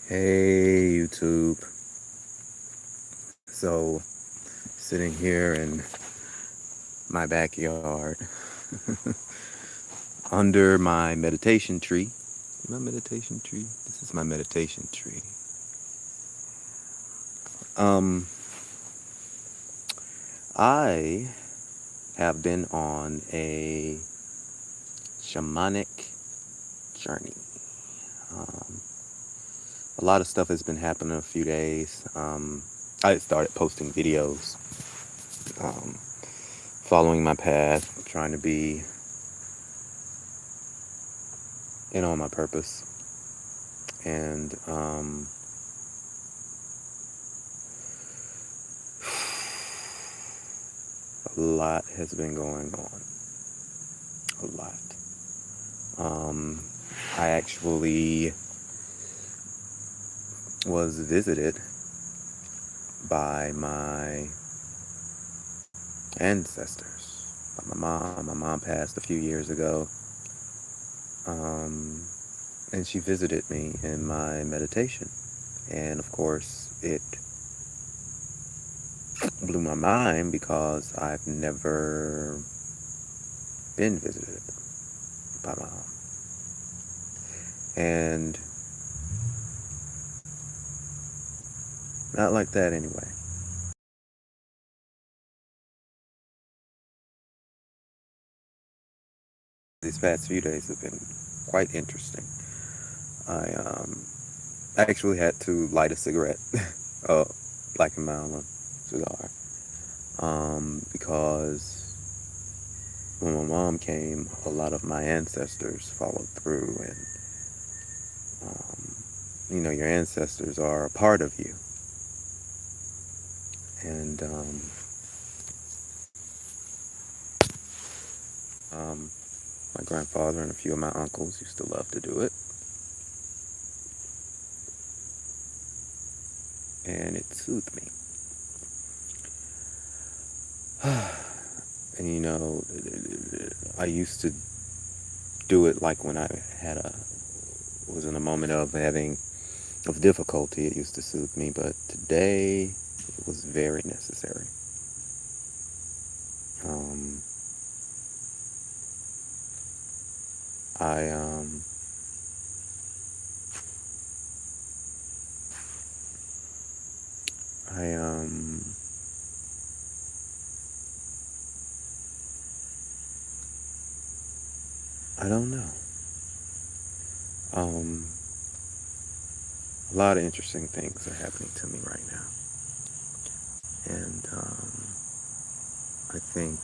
Hey YouTube. So, sitting here in my backyard under my meditation tree. My meditation tree? This is my meditation tree. Um, I have been on a shamanic journey. Um, a lot of stuff has been happening in a few days. I started posting videos, um, following my path, trying to be in on my purpose. And a lot has been going on. A lot. Um, I actually was visited by my ancestors, by my mom. My mom passed a few years ago. Um, and she visited me in my meditation. And of course, it blew my mind because I've never been visited by my mom. And not like that anyway. These past few days have been quite interesting. I actually had to light a cigarette, a Black and Mild cigar, because when my mom came, a lot of my ancestors followed through, and your ancestors are a part of you, and um, my grandfather and a few of my uncles used to love to do it, and it soothed me. And I used to do it like when I had a was in a moment of difficulty. It used to soothe me, but today it was very necessary. Um, I I I don't know. Um, a lot of interesting things are happening to me right now, and I think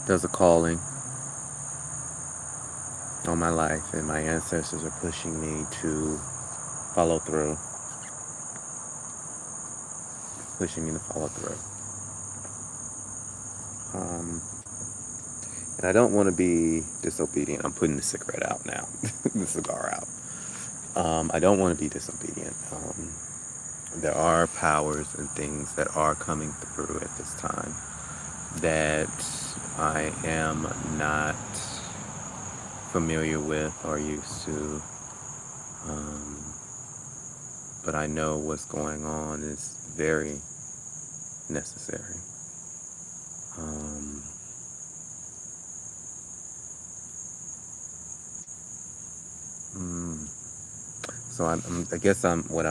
there's a calling on my life, and my ancestors are pushing me to follow through, pushing me to follow through. Um, and I don't want to be disobedient. I'm putting the cigarette out now, the cigar out. I don't want to be disobedient. There are powers and things that are coming through at this time that I am not familiar with or used to. Um, but I know what's going on is very necessary. Um, mm, so I guess what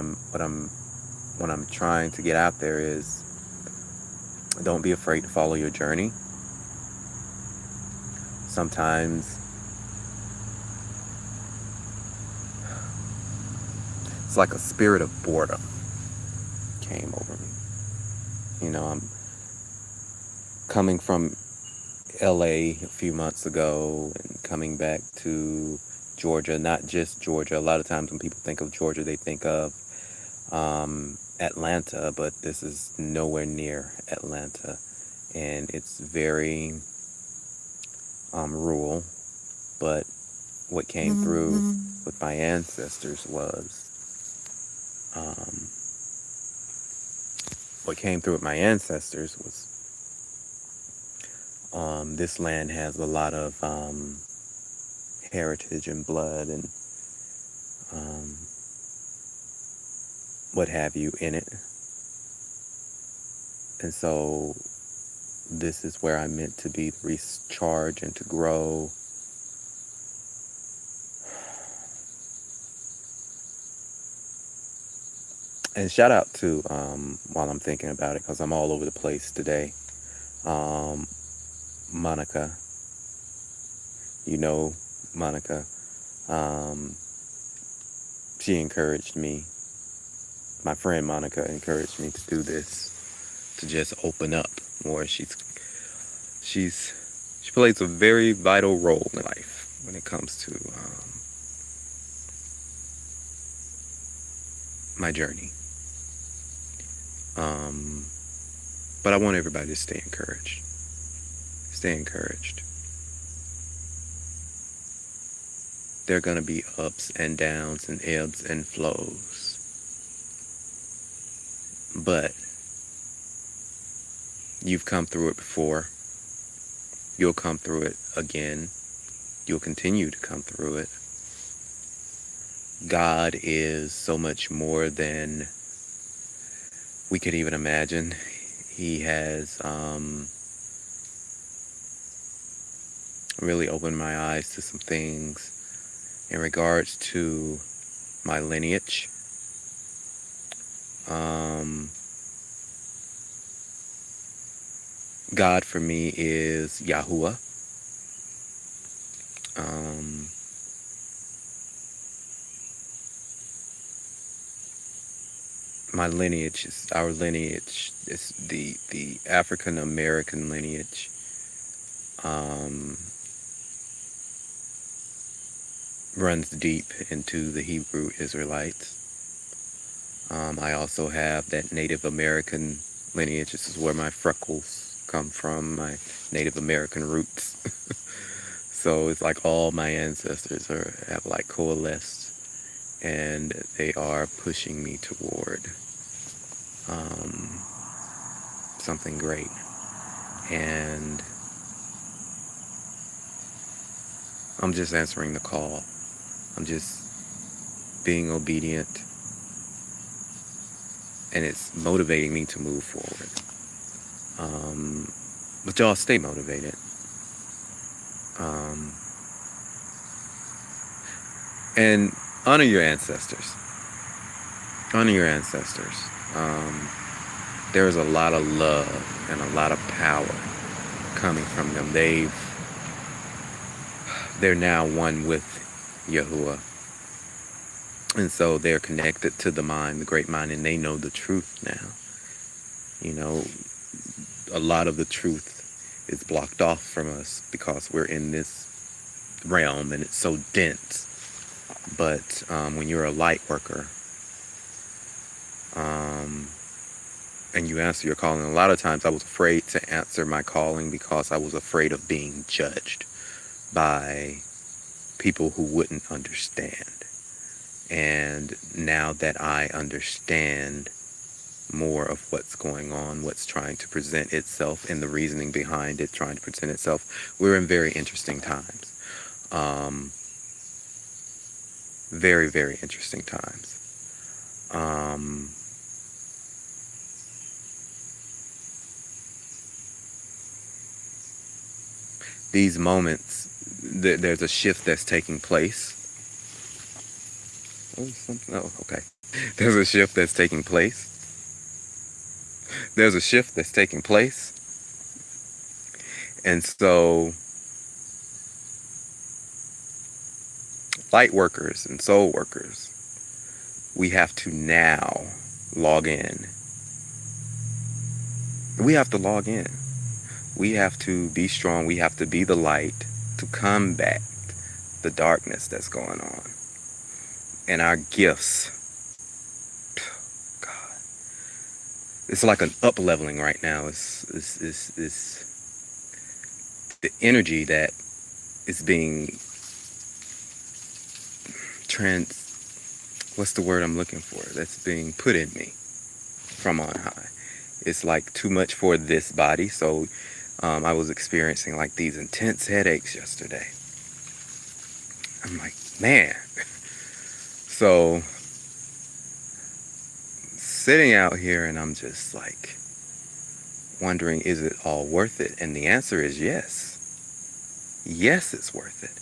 I'm trying to get out there is don't be afraid to follow your journey. Sometimes it's like a spirit of boredom came over me. I'm coming from LA a few months ago and coming back to Georgia, not just Georgia. A lot of times when people think of Georgia, they think of Atlanta, but this is nowhere near Atlanta. And it's very rural. But what came through with my ancestors was, um, what came through with my ancestors was This land has a lot of heritage and blood and um, what have you in it. And so this is where I'm meant to be, to recharge and to grow. And shout out to, while I'm thinking about it, because I'm all over the place today, um, Monica. You know Monica. Um, she encouraged me. My friend Monica encouraged me to do this, to just open up more. She's she plays a very vital role in life when it comes to my journey. Um, but I want everybody to stay encouraged. Stay encouraged. There are going to be ups and downs and ebbs and flows. But you've come through it before. You'll come through it again. You'll continue to come through it. God is so much more than we could even imagine. He has really opened my eyes to some things in regards to my lineage. God for me is Yahuwah. My lineage is our lineage. It's the African American lineage. Runs deep into the Hebrew Israelites. I also have that Native American lineage. This is where my freckles come from, my Native American roots. So it's like all my ancestors have like coalesced, and they are pushing me toward something great. And I'm just answering the call. I'm just being obedient, and it's motivating me to move forward. But y'all stay motivated. And honor your ancestors. Honor your ancestors. There is a lot of love and a lot of power coming from them. They're now one with Yahuwah. And so they're connected to the mind, the great mind, and they know the truth now. You know, a lot of the truth is blocked off from us because we're in this realm and it's so dense. But when you're a light worker, and you answer your calling, a lot of times I was afraid to answer my calling because I was afraid of being judged by people who wouldn't understand. And now that I understand more of what's going on, what's trying to present itself, and the reasoning behind it trying to present itself, we're in very interesting times. Very, very interesting times. These moments, there's a shift that's taking place. Oh, okay. There's a shift that's taking place. There's a shift that's taking place. And so, light workers and soul workers, we have to now log in. We have to log in. We have to be strong. We have to be the light to combat the darkness that's going on. And our gifts, God, it's like an up leveling right now. It's the energy that is being what's the word I'm looking for? That's being put in me from on high. It's like too much for this body. So I was experiencing like these intense headaches yesterday. I'm like, man. So sitting out here and I'm just like wondering, is it all worth it? And the answer is yes. Yes, it's worth it.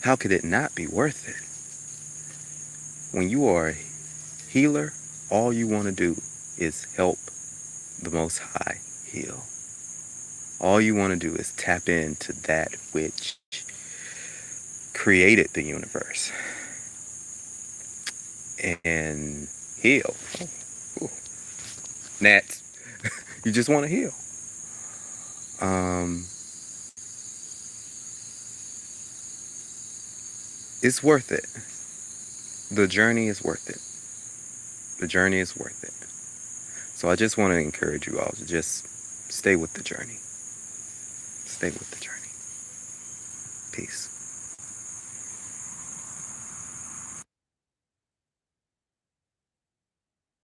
How could it not be worth it? When you are a healer, all you want to do is help the Most High heal. All you want to do is tap into that which created the universe and heal. Ooh. Gnats, you just want to heal. It's worth it. The journey is worth it. The journey is worth it. So I just want to encourage you all to just stay with the journey. Stay with the journey. Peace.